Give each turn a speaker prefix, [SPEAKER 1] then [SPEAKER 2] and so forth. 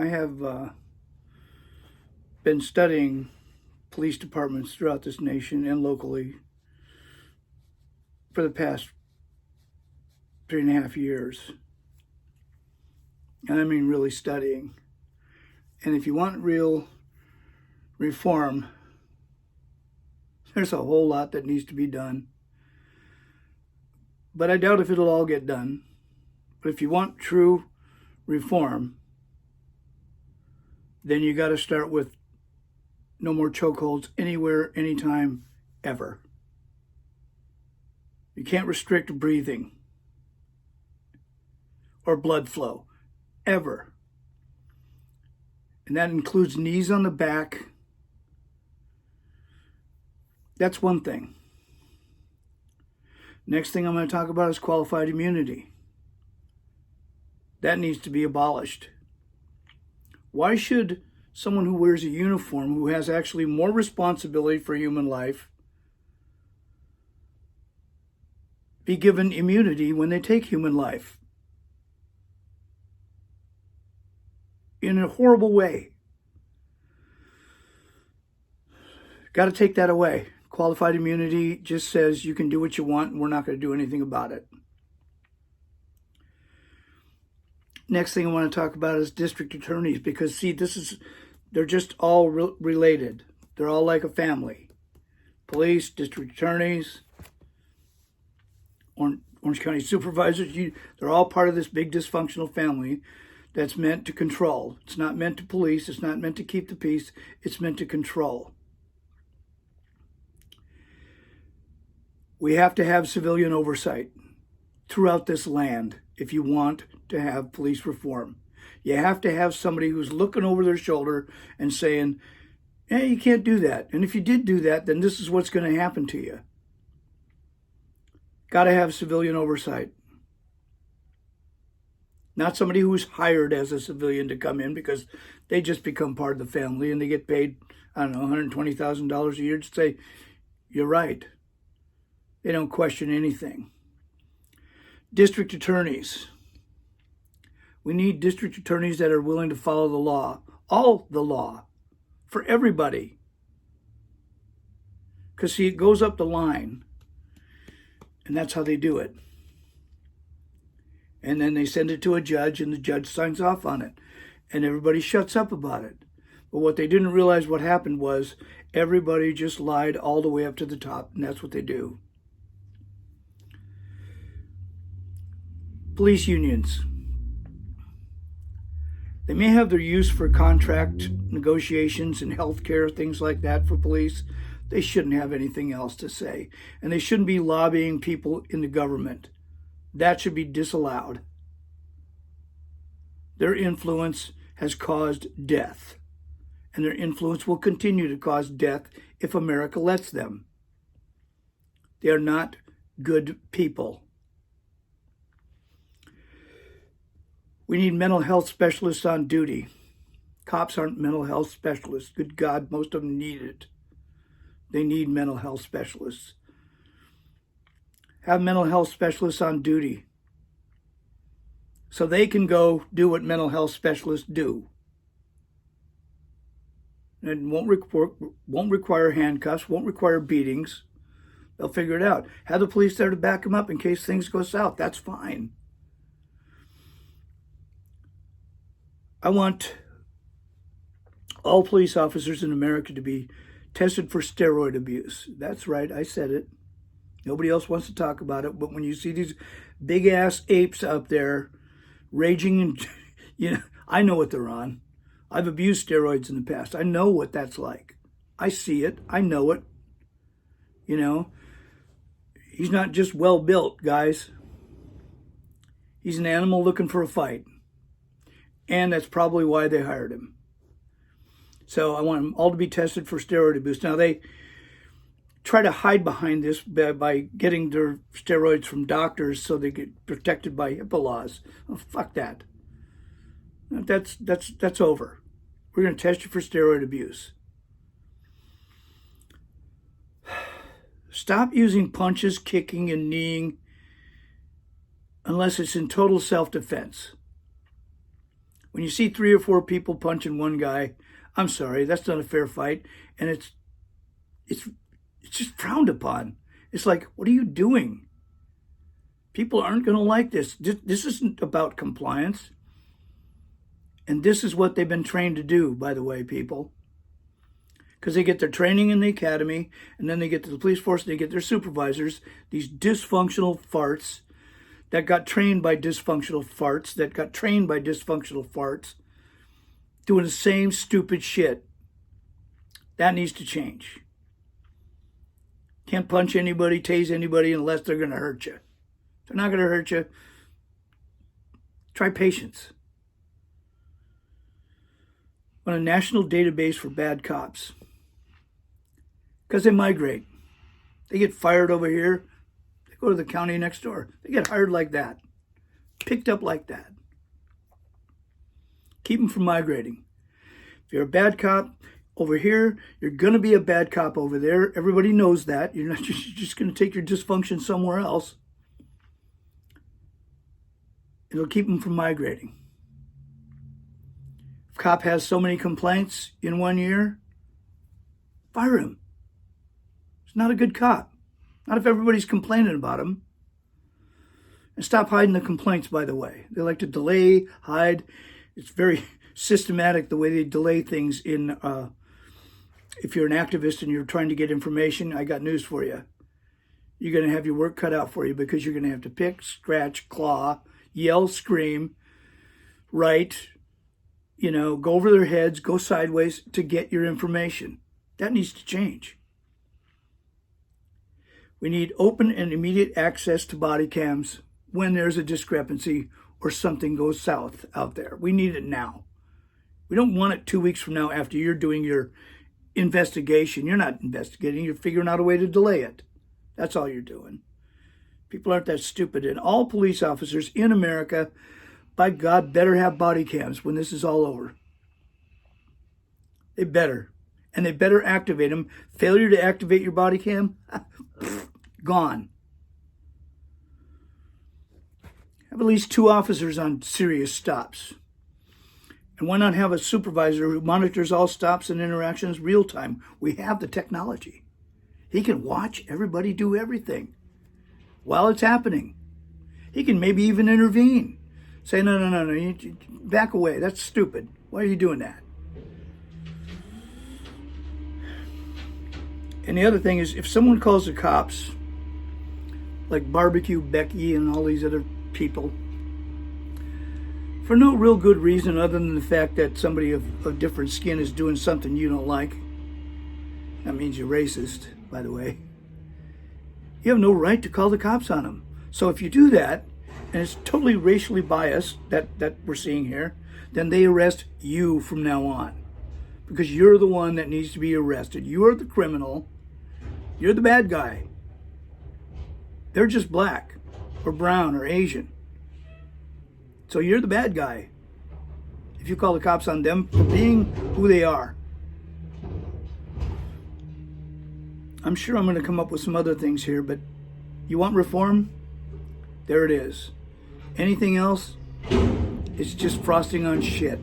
[SPEAKER 1] I have been studying police departments throughout this nation and locally for the past 3.5 years. And I mean really studying. And if you want real reform, there's a whole lot that needs to be done. But I doubt if it'll all get done. But if you want true reform, then you got to start with no more chokeholds anywhere, anytime, ever. You can't restrict breathing or blood flow, ever. And that includes knees on the back. That's one thing. Next thing I'm going to talk about is qualified immunity. That needs to be abolished. Why should someone who wears a uniform, who has actually more responsibility for human life, be given immunity when they take human life? In a horrible way. Got to take that away. Qualified immunity just says you can do what you want and we're not going to do anything about it. Next thing I want to talk about is district attorneys, because see, they're just all related. They're all like a family. Police, district attorneys, Orange County supervisors, they're all part of this big dysfunctional family that's meant to control. It's not meant to police. It's not meant to keep the peace. It's meant to control. We have to have civilian oversight throughout this land if you want to have police reform. You have to have somebody who's looking over their shoulder and saying, hey, you can't do that. And if you did do that, then this is what's going to happen to you. Got to have civilian oversight. Not somebody who's hired as a civilian to come in because they just become part of the family and they get paid, I don't know, $120,000 a year to say, you're right. They don't question anything. District attorneys. We need district attorneys that are willing to follow the law. All the law. For everybody. Because see, it goes up the line. And that's how they do it. And then they send it to a judge and the judge signs off on it. And everybody shuts up about it. But what they didn't realize what happened was everybody just lied all the way up to the top. And that's what they do. Police unions. They may have their use for contract negotiations and healthcare, things like that for police. They shouldn't have anything else to say. And they shouldn't be lobbying people in the government. That should be disallowed. Their influence has caused death. And their influence will continue to cause death if America lets them. They are not good people. We need mental health specialists on duty. Cops aren't mental health specialists. Good God, most of them need it. They need mental health specialists. Have mental health specialists on duty so they can go do what mental health specialists do. And won't require handcuffs, won't require beatings. They'll figure it out. Have the police there to back them up in case things go south. That's fine. I want all police officers in America to be tested for steroid abuse. That's right, I said it. Nobody else wants to talk about it, but when you see these big-ass apes out there raging, and I know what they're on. I've abused steroids in the past. I know what that's like. I see it. I know it. He's not just well-built, guys. He's an animal looking for a fight. And that's probably why they hired him. So I want them all to be tested for steroid abuse. Now, they try to hide behind this by getting their steroids from doctors so they get protected by HIPAA laws. Oh, fuck that. That's over. We're going to test you for steroid abuse. Stop using punches, kicking, and kneeing unless it's in total self-defense. When you see 3 or 4 people punching one guy, I'm sorry, that's not a fair fight, and it's just frowned upon. It's like, what are you doing? People aren't going to like this. This isn't about compliance. And this is what they've been trained to do, by the way, people. Because they get their training in the academy, and then they get to the police force, and they get their supervisors, these dysfunctional farts that got trained by dysfunctional farts, doing the same stupid shit. That needs to change. Can't punch anybody, tase anybody unless they're going to hurt you. If they're not going to hurt you, try patience. On a national database for bad cops. Because they migrate. They get fired over here. They go to the county next door. They get hired like that. Picked up like that. Keep them from migrating. If you're a bad cop over here, you're going to be a bad cop over there. Everybody knows that. You're not just going to take your dysfunction somewhere else. It'll keep them from migrating. If a cop has so many complaints in 1 year, fire him. He's not a good cop. Not if everybody's complaining about him. And stop hiding the complaints, by the way. They like to delay, hide. It's very systematic the way they delay things in, if you're an activist and you're trying to get information, I got news for you. You're going to have your work cut out for you because you're going to have to pick, scratch, claw, yell, scream, write, go over their heads, go sideways to get your information. That needs to change. We need open and immediate access to body cams when there's a discrepancy or something goes south out there. We need it now. We don't want it 2 weeks from now after you're doing your investigation. You're not investigating. You're figuring out a way to delay it. That's all you're doing. People aren't that stupid. And all police officers in America, by God, better have body cams when this is all over. They better. And they better activate them. Failure to activate your body cam, gone. Have at least 2 officers on serious stops. And why not have a supervisor who monitors all stops and interactions real time? We have the technology. He can watch everybody do everything while it's happening. He can maybe even intervene. Say, no, you back away. That's stupid. Why are you doing that? And the other thing is, if someone calls the cops, like Barbecue Becky and all these other people, for no real good reason other than the fact that somebody of different skin is doing something you don't like, that means you're racist, by the way, you have no right to call the cops on them. So if you do that, and it's totally racially biased that we're seeing here, then they arrest you from now on. Because you're the one that needs to be arrested. You are the criminal. You're the bad guy. They're just black or brown or Asian. So you're the bad guy if you call the cops on them for being who they are. I'm sure I'm going to come up with some other things here, but you want reform? There it is. Anything else? It's just frosting on shit.